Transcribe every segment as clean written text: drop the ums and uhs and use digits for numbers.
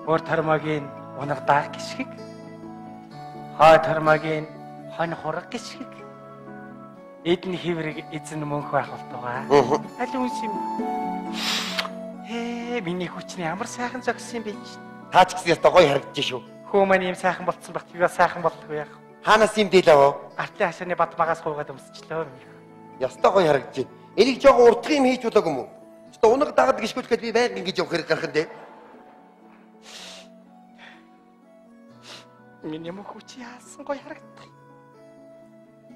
Өөр тормогийн унаг даах гიშгэг. Хой тормогийн хон хураг гიშгэг. Эдний хиврэг эзэн мөнх байх болтугай. Аль үнс юм. Миний хүчний ямар сайхан зогссон юм бэ? Таач гэсэн ястаа гоё харагдаж шүү. Хөө маань юм сайхан болцсон бат би бас сайхан боллоо яах. Хаанаас юм дээлээ? Артын хашааны бадмагаас гуугаад өмсчлөө. Ястаа гоё харагдаж байна. Энийг жоохон уртх юм хийж болоогүй юм уу? Өөртөө унаг дагад гიშгүүлэхэд би байнга ингэж явах хэрэг гарах юм дээ. Миний мөнх хүч яасан гоё харагддаг.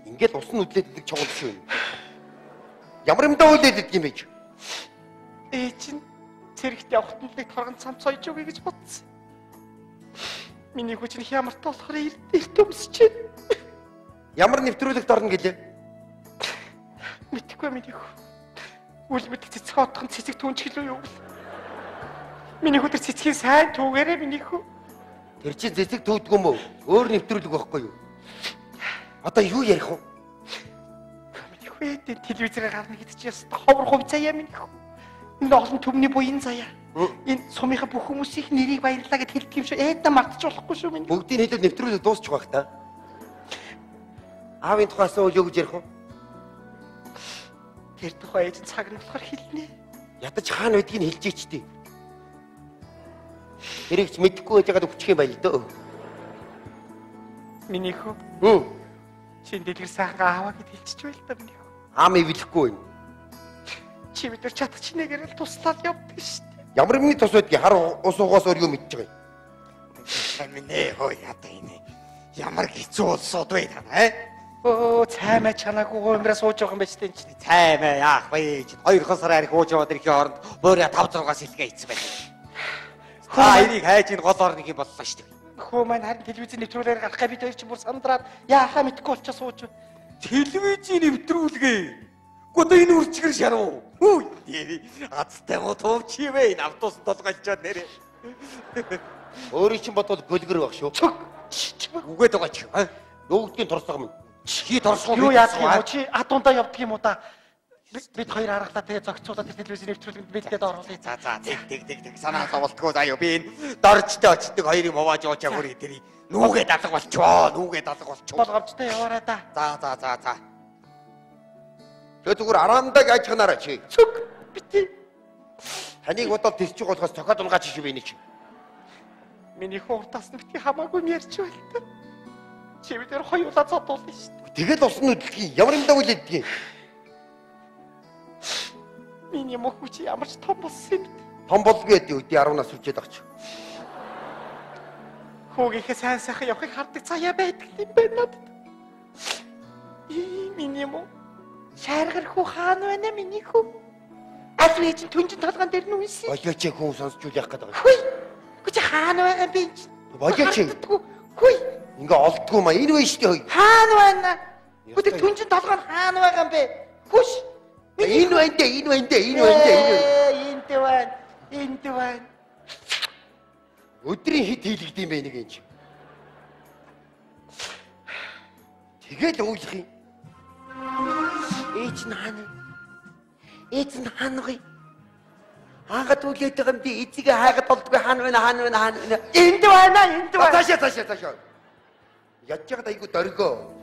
Ингээд усан үдлээддэг чухал шүү. Ямар юмдаа үйлдэлдэг юм бэ? Чинь цэрэгт явахт нь нэг торгон цамц ойж өгье гэж бодсон. Миний хүч нь хямарт болохоор эрт өмсөж байна. Ямар нэвтрүүлэгт орно гэлээ? Мэдхгүй миний хүү. Үл мэд цэцэг отхон цэцэг түнч гэлөө юу? Миний хүү тэр цэцгийн сайн түүгээрээ миний хүү. Тэр чинь цэцэг түүдгүй юм уу? Өөр нэвтрүүлэг байхгүй юу? Одоо юу ярих вэ? Миний хүү телевизээр гарна гэдэг чи яст ховор хувцаяа миний хүү. Энэ олон төмний буян заяа. Энэ сумынхаа бүх хүмүүсийн нэрийг баярлаа гэд хэлдэг юм шүү. Эдэ мартаж болохгүй шүү миний. Бүгдийн хэлээд нэвтрүүлэг дуусчих байх та. Аавын тухайс юу гэж ярих вэ? Тэр тухай ээж цаг нь болохоор хэлнэ. Ядаж хаана байдгийг хэлж ичтэй. Тэрийг ч мэдэхгүй байж байгаад өччих юм байна л дөө. Миний хүү. Чин дэлгэр сайхан ааваа гэд хэлчих байл та миний хүү. Аам ивлэхгүй байна. Чи бид нар чадчих нэгээр л туслаад явдаг шүү дээ. Ямар юмний тус байдгийг хар ус угаас өөр юу мэдчих юм. Минь хөө ята энэ. Ямар хэцүү улсууд вэ та? Цаймаа чанаагүй гомроо сууж байгаа юм байж тэн чи. Цаймаа яах вэ? 2 сар арих ууж яваад ирэхийн оронд буурья 5-6 сэлгээ ийцсэн байна. Та энийг хайж энэ гол орныг юм боллоо шүү дээ. Хөө маань харин телевизийн нэвтрүүлгээр гарахаа бид хоёр ч бүр сандраад яахаа мэдгүй болчихоо сууж. Телевизийн нэвтрүүлгээ. Гото энэ үрчгэр шаруу. Хүү. Азтай мотов чивэ навтус толгойлчоод нэрээ. Өөрийн чинь бодвол гөлгөр баг шүү. Үгээд байгаа чи. Нөгөөдгийн турсгам. Чи торсгоо юу яах юм бэ? Чи адуундаа явдаг юм уу та? Бид хоёр аргалаа тэгээ зогцуулаад телевизийн нэвтрүүлгэнд бэлдээд оруулъя. За тэг санаа зовлтгоо заяа би энэ доржтой очдөг хоёрыг мовааж уучаа бүр тэрий нүүгээ далга болчоо. Болгоомжтой яваарай да. За. Тэгээ зүгээр араандаа гаж ханаараа чи. Цүг бити. Таныг бодоод тисчих болохоос цохоод унгаач шиг байна чи. Миний хууртаас нь бити хамаагүй ярьж байл та. Чи бид хоёр хоёулаа цодуулна шүү дээ. Тэгэл усан үдлэгийн ямар юмдаа үйлддэг юм. Миний мөнх хүч ямар ч том болсон юм. Том болгүй гэдэг үедээ 10 нас үчээд байгаа ч. Хүүгийнхээ сайн сайхан явахыг хардаг цаяа байдаг юм байна надад. Миний мөн шааргар хүү хаана байна миний хүү? Аль вэж түнжин толгоон дээр нь үнсэн. Болооч хүн сонсч үл явах гэдэг. Хүй. Гүч хаана байгаа би? Болооч. Хүй. Ингээ олдгүй маа энэ вэ штэ хөөе. Хаана байна? Гүт түнжин толгоон хаана байгаа юм бэ? Хүш. Энэ байна. Энд байна. Өдрийн хит хийлэгдэм бэ нэг юм чи. Тэгэл уулах юм. Ээж нь хаана вэ? Хаагаад үлээд байгаа юм би эцгээ хаагаад болдгүй хаана байна? Энд байна. Таашаа. Ядчаад айгу дөргөө.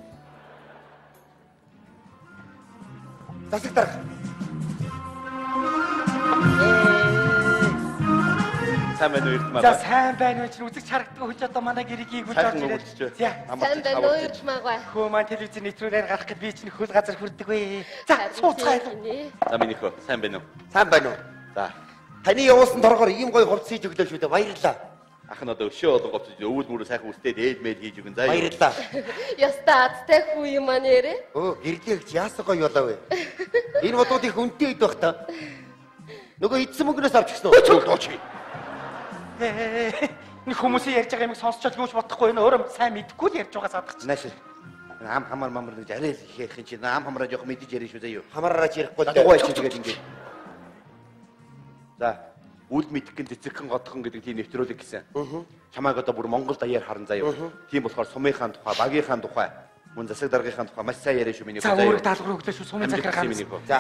Засаг дарах. Сайн байна уу Эрдмаа? За сайн байна уу чи үзэг харагддаг хөл одоо манай гэрийг ийгүүлж орж ирээд. Сайн байна уу Эрдмаа? Хөө маань телевизийн нэвтрүүлгээр гарах гэд би чинь хөл газар хүрдэг вэ. За сууцгаая. За миний хөө сайн байна уу? Сайн байна уу? За. Таны явуулсан торгоор ийм гоё хувцс хийж өглөө шүү дээ. Баярлалаа. Ах нь одоо өшөө олон говцож өвөл мөрөө сайхан үстэй дээд мэд хийж өгөн заа. Баярлалаа. Яста азтай хүү юм аа нэрэ. Гэрлэгч яасан гоё болоо вэ? Энэ бодууд их үнэтэй идэх бах та. Нөгөө эдсэн мөнгнөөс авч гисэн үү? Дууч. Нэг хүмүүсийн ярьж байгаа юм сонсчод юуч бодохгүй энэ өөрөө сайн мэдгүй л ярьж байгаа садах чинь. Нааш. Ам хамар мамар гэж арай л их ярих юм чинь ам хамраа жоох мэдэж ярих шүү заяа. Хамаараа ч ярихгүй дугуй чи тэгээд ингэ. За, үл мэдгэн цэцэгхэн годхон гэдэг тийм нэвтрүүлэг гэсэн. Чамайг одоо бүр Монгол даяар харан заяа. Тийм болохоор сумынхаа тухай, багийнхаа тухай, мөн засаг даргийнхаа тухай маш сайн яриа шүү миний хөө заяа. За, өөр даалгавар өглөө шүү сумын захиргаа. За.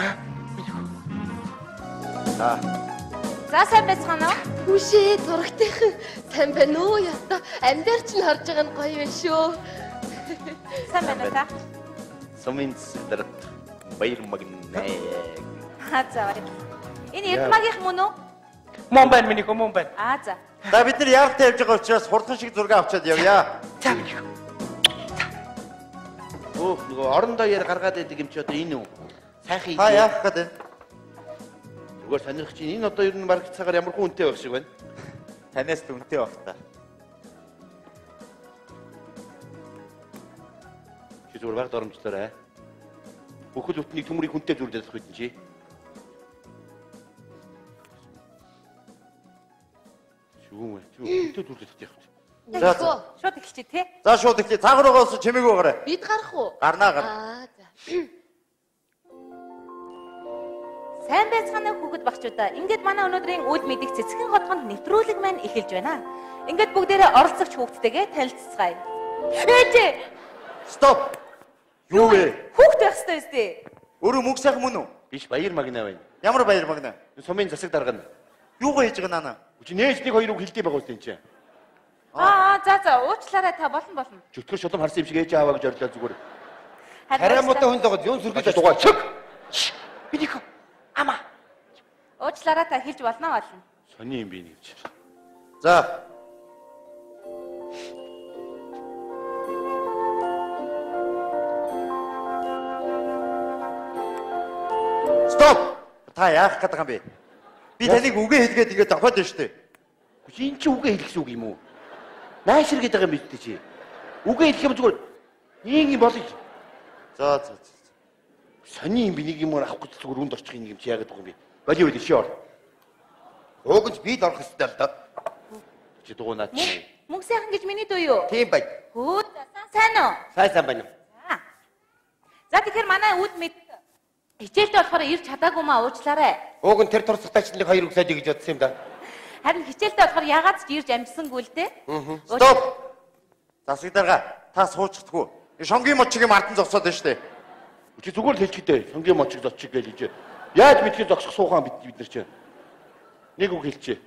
За. За сайн байцгаана уу? Үшээ зурагтайхан сайн байна уу яста амьдаар ч харж байгаа нь гоё байна шүү. Сайн байна уу та? Сумын засаг баяр магнаа. За барь. Энэ Эрдмагийн мөн үү? Мөн байна миний хөө мөн байна. За. За бид нар яаралтай явж байгаа учраас хурдан шиг зураг авчаад явъя. За миний хөө. Өөх нөгөө орон даяар гаргаад байдаг юм чи одоо энэ үү? Сайхан Та яах гээд? зүгээр сонирх чинь энэ одоо ер нь марк цагаар ямар хүн үнэтэй байх шиг байна. Танаас л үнэтэй байх та. Чи зүгээр баг доромжлоорой. Бүхэл бүтнийг төмрийг хүнтэй зүйлдэх хэдэн чи. Шүүмэ. Хүнтэй зүйлдэх яах вэ? За. Шууд эхэлчихье тий. За шууд эхлэе. Цаагаараа чимээгүй гараа. Бид гарах уу? Гарнаа гар. За. Сайн байцгаана хүүхэд багчуудаа. Ингээд манай өнөөдрийн үйл мэдих цэцгийн хотгонд нэвтрүүлэг маань эхэлж байна. Ингээд бүгдээрээ оролцогч хүүхдтэйгээ танилццгаая. Ээжээ! Стоп. Юу вэ? Хүүхд байх ёстой үстэй. Өөрөө мөнгө сайхан мөн үү? Биш баяр магнаа байна. Ямар баяр магнаа? Сумын засаг дарга нь. Юугаа хийж байгаа наа? Чи нээжнийг хоёр үг хэлдэг байгаа үстэй энэ чинь. За уучлаарай та болно. Чөтгөр шулам харсан юм шиг ээж аваа гэж орлоо зүгээр. Хариамуутай хүн логод юун сүргэж Дугаа чөг. Миний хөө. Ама. Уучлаарай та хэлж болно. Сони юм би нэг чи. За. Стоп. Та яах гээд байгаа юм бэ? Би таныг үгээ хэлгээд ингээд зохиод байна шүү дээ. Чи энэ чи үгээ хэлэх үг юм уу? Наашир гэдэг юм бид чи. Үгээ хэлэх юм зүгээр ийм болъё. За. Сони юм би нэг юм авах гэж зүгээр үнд орчих юм чи яагаад байгаа юм бэ? Боли үйл шээ ор. Өөгөж бид орох ёстой л доо. Чи дуунаа чи. Мөнгө сайхан гэж миний дүү юу? Тийм бай. Хөө сайн уу? Сайн байна. За тэгэхээр манай үд мэд хичээлдээ болохоор ирж чадаагүй маа уучлаарай. Ууг нь тэр турцлагтайчлалыг хоёр үг сайд гэж бодсон юм да. Харин хичээлдээ болохоор ягаад ч ирж амжсангүй л дээ. Стоп. Засаг дарга та суучихдаггүй. Шонгийн мочгийн ардан зогсоод байна шүү дээ. Чи зүгээр л хэлчихдээ. Сонгийн мочиг зочих гээл ичээ. Яаж мэдхий зогсох суугаан бид нар чи. Нэг үг хэлчихэ.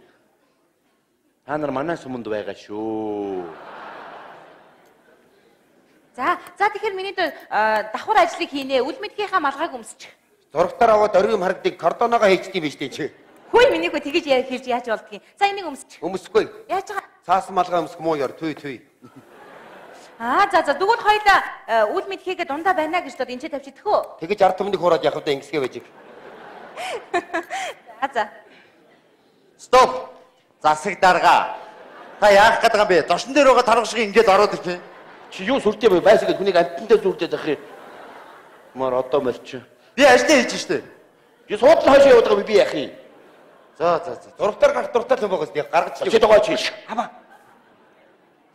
Та нар манай суманд байгаа шүү. За тэгэхээр миний давхар ажлыг хийнэ. Үл мэдхийнхаа малгайг өмсч. Зургатаар аваад оргим харагдыг кордоноогоо хийчихдээ биш дээ чи. Хөөе минийхөө тэгэж хэлж яаж болдгийг. За энийг өмсч. Өмсөхгүй. Яаж байгаа? Цаасан малгай өмсөх муу ёр түй. За дүүг нь хоёлаа үл мэдхийгээ дундаа байна гэж бод энэ ч тавьчихдаг хөө. Тэгэж ард түмнийг хуураад явах удаа ингэсгээ байж. За. Стоп. Засаг дарга. Та яах гээд байгаа юм бэ? Дошн дээр байгаа тарга шиг ингэж ороод ирэх юм. Чи юу сүртэй бай байсаг хүнийг амтантай зүрдээд ах юм. Маар одоо мэлч. Би ажлаа хийж штэ. Би суудлын хойшоо яваад байгаа би яах юм? За. Зургатаар гарах дуртай юм байгаас би гаргаж Чи догоо чи. Ама.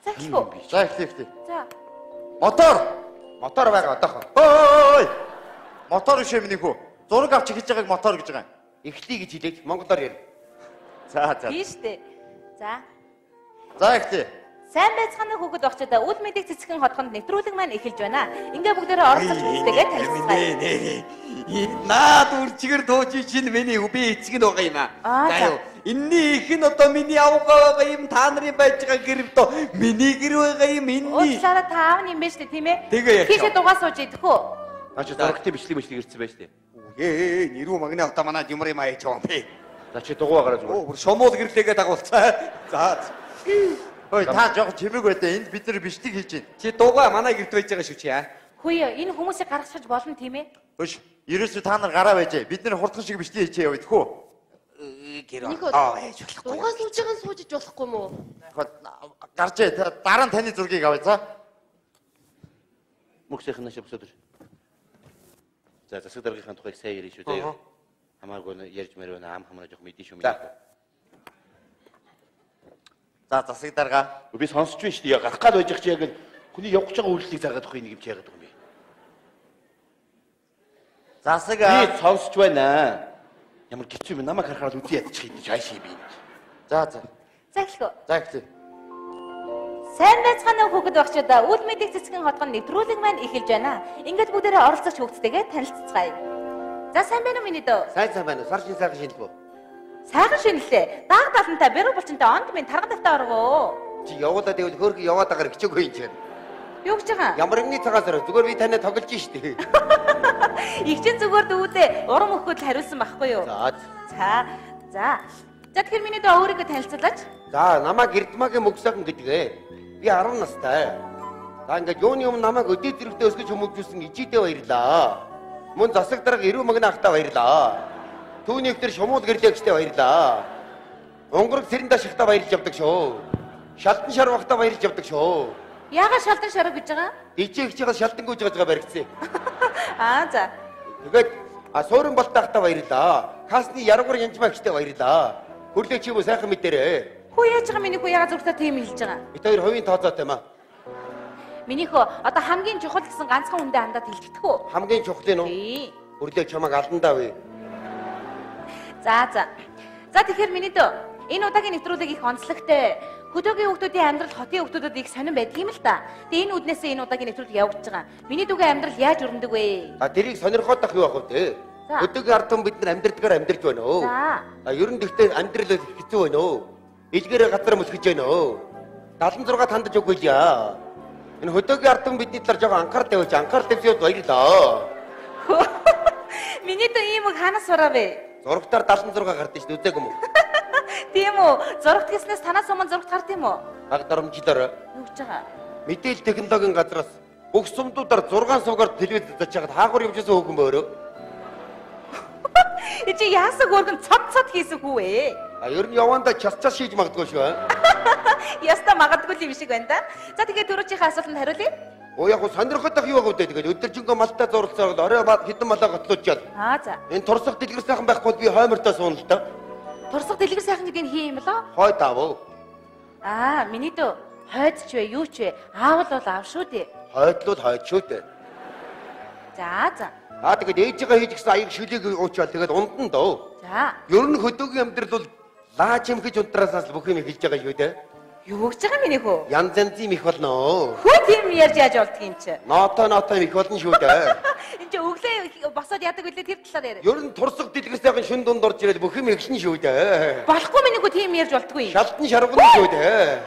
За эхлэв. За эхлэв. За. Мотор байгаа одоохоо. Ой! Мотор биш миний хүү. Зураг авч хийж байгааг мотор гэж байгаа юм. Эхлэе гэж хэлээд монголоор ярь. За. Тийм штэ. За эхлэе. Сайн байцгаана хүүхэд багчдаа үл мэдих цэцгийн хотгонд нэвтрүүлэг маань эхэлж байна. Ингээ бүгдээрээ оролцож үзтэйгээ танилцгаая. Наад үрчгэр туучи чинь миний би эцэг нь байгаа юм аа. За юу. Энэний их нь одоо миний авгаа байгаа юм та нарын байж байгаа гэр доо миний гэр байгаа юм энэний. Уучлаарай та аав нь юм байна штэ тийм ээ. Тэгээ яах вэ? Тийшээ дугаа сууж идэх үү? Наач зурагтын бичлэг ирсэн байж тээ. Нэрүү магны авто манай юмрын маяг юм бэ. За чи дугуугаар зүгээр. Өөр шомол гэрлээгээ дагуулцаа. За. Ой та жоох чимэг байдаа энд бид нар бичлэг хийж байна. Чи дуугаа манай гэрт байж байгаа шүү чи аа. Хөөе энэ хүмүүсийг гаргахж болно тийм ээ. Өш ерөөсөө та нар гараа байж. Бид нар хурдхан шиг бичлэг хийчихээ яваа тэхүү. Гэр Нэг байж болохгүй. дугаа сууж байгаа нь суужиж болохгүй мó. Гарч дараа нь таны зургийг авъя за. Мөхсөхийн нашаа босоод. За засаг даргын тухайг сайн ярина шүү дээ. Хамаагүй ярьж мэрвэ ам хамраа жоох мэдэн шүү миний. За засаг дарга. Би сонсч байна шүү дээ. Гарах гал байж чи яг хүний явж байгаа үйлчлийг заагаад өгөх юм чи яагаад байгаа юм бэ? Засаг Би сонсч байна. Ямар гिच юм намайг харахаар үгүй ядчих юм чи хайшаа би. За. За эхлэв. За эхлэе. Сайн байцгаана хүүхэд багчдаа үл мэдих цэцгийн хотгонд нэвтрүүлэг маань эхэлж байна. Ингээд бүгдээрээ оролцож хүүхдтэйгээ танилццгаая. За сайн байна уу миний дөө? Сайн байна уу? Сар шин сайхан шинэлбүү. Сайхан шинэлээ. Дааг талантай, бэрэг булчинтай, онд минь тарган тавтай оргоо. Чи явуулаад байвал хөөрхөн яваад агаар хичээгүй юм чинь. Юу гэж байгаа? Ямар нэгний цагаасаар зүгээр би танаа тоглож штэ. Игчэн зүгээр дүүдээ урам өгөхөд хариулсан байхгүй юу? За. За тэгэхээр миний дөө өөрийгөө танилцуулаач. За, намайг Эрдмагийн мөгсөөхөн гэдгээ. Би 10 настай. За ингээд юуны өмнө намайг өдөө зэрэгтэй өсгөж хүмүүжүүлсэн ижидээ баярлаа. Мөн засаг дарга эрүү магна ахта баярлаа. Түүний ихтер шумуул гэрлэгчтэй баярлаа. Онгорог сэрэн дашихта баярлж явдаг шүү. Шалтан шарвахта баярлж явдаг шүү. Яагаад шалдан шарав гэж байгаа? Ичээгчээс шалтангуйж байгаа баригдсан. За. Тэгээд суурин болтаахта баярлаа. Касны яргуур янжмаагчтай баярлаа. Хүрлээ чи юу сайхан мэдэрээ. Хүү яаж байгаа миний хүү яагаад зүгтээ тийм хэлж байгаа? Бид хоёр хувийн тооцоотой юм аа. Миний хөө одоо хамгийн чухал гэсэн ганцхан хүндээ хандаад хэлчихдэг үү? Хамгийн чухал нь уу? Тий. Хүрлээ чамайг алдандаа вэ. За. За тэгэхээр миний дөө энэ удаагийн нэвтрүүлэг их онцлогтой. Хөдөөгийн хүүхдүүдийн амьдрал хотын хүүхдүүдэд их сонирн байдаг юм л та. Тэгээ энэ үднээсээ энэ удаагийн нэвтрүүлэг явагдаж байгаа. Миний дүүгийн амьдрал яаж өрнөдөг вэ? Тэрийг сонирхоод тах юу ах вэ? Хөдөөгийн ард түмэн бид нар амьдрдгаар амьдарч байна өө. Ер нь гэхдээ амьдрал хэцүү байна өө. Илгээрээ газар мөсгөж байна өө. 76 тандаж өгөөл яа. Энэ хөдөөгийн ард түмэн бидний талаар жоохон анхаарал тавьж баярлаа. Миний дүү ийм үг ханаас сураа вэ? Зурагтаар 76 гардаг шүү дээ, үзээгүй юм уу? Тийм үү? Зурагт гэснээс танаас өмнө зурагт гард юм уу? Баг дарамжлаар. Юу гэж байгаа? Мэдээлэл технологийн газраас бүх сумдуудаар 6 суугаар телевиз зачаад хаагур явжсэн хөөгөн бөөрөө. Чи яасаг өргөн цод хийсэн хүү вэ? Ер нь явандаа час шийж магадгүй шүү. Яста магадгүй юм шиг байна да. За тэгээд түрүүчийнхээ асуултанд хариулъя. Яг сонирхоод ах юу агуу дээ. Тэгээд өдөржингөө малтай зурлцаад орой хитэн малаа готлуучаад. За. Энэ турсах дэлгэр сайхан байхгүй би хоймортой суунал та. Турсах дэлгэр сайхан гэдэг нь хин юм болоо? Хой таав. Миний дөө хойдч вэ, юу ч вэ? Аавал бол аав шүү дээ. Хойдлууд хойд шүү дээ. За. Тэгээд ээжигээ хийж гисэн аяг шүлийг уучвал тэгээд ундан дөө. За. Ер нь хөдөөгийн амьдрал бол лаач юм гэж унтраасаас бүх юм хэлж байгаа шүү дээ. Юу гэж байгаа миний хөө? Янз янзын их болно. Хөө тийм ярьж яаж болдг юм чи? Ноото их болно шүү дээ. Энд чи өглөө босоод яадаг үлээ тэр талаар яриа. Ер нь турсах дэлгэр сайхан шүн дунд орж ирээд бүх юм ихшин шүү дээ. Болохгүй миний хөө тийм ярьж болдгүй. Шалтан шарган шүү дээ.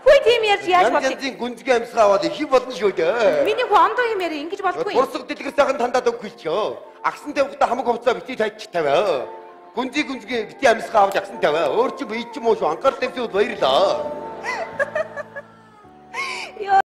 Хөө тийм ярьж яаж болдг? Янз янзын гүнзгий амьсгаа аваад их болно шүү дээ. Миний хөө ондоо юм яриа ингэж болдгүй. Турсах дэлгэр сайхан тандаад өгөх хэлчихөө. Агсан тавихта хамаг хувцас бити тавьчих тавиа. Гүнзгий бити амьсгаа аваад агсан тавиа. Өөр чи бий ч юм уу шүү анхаарал тавьсууд баярлаа.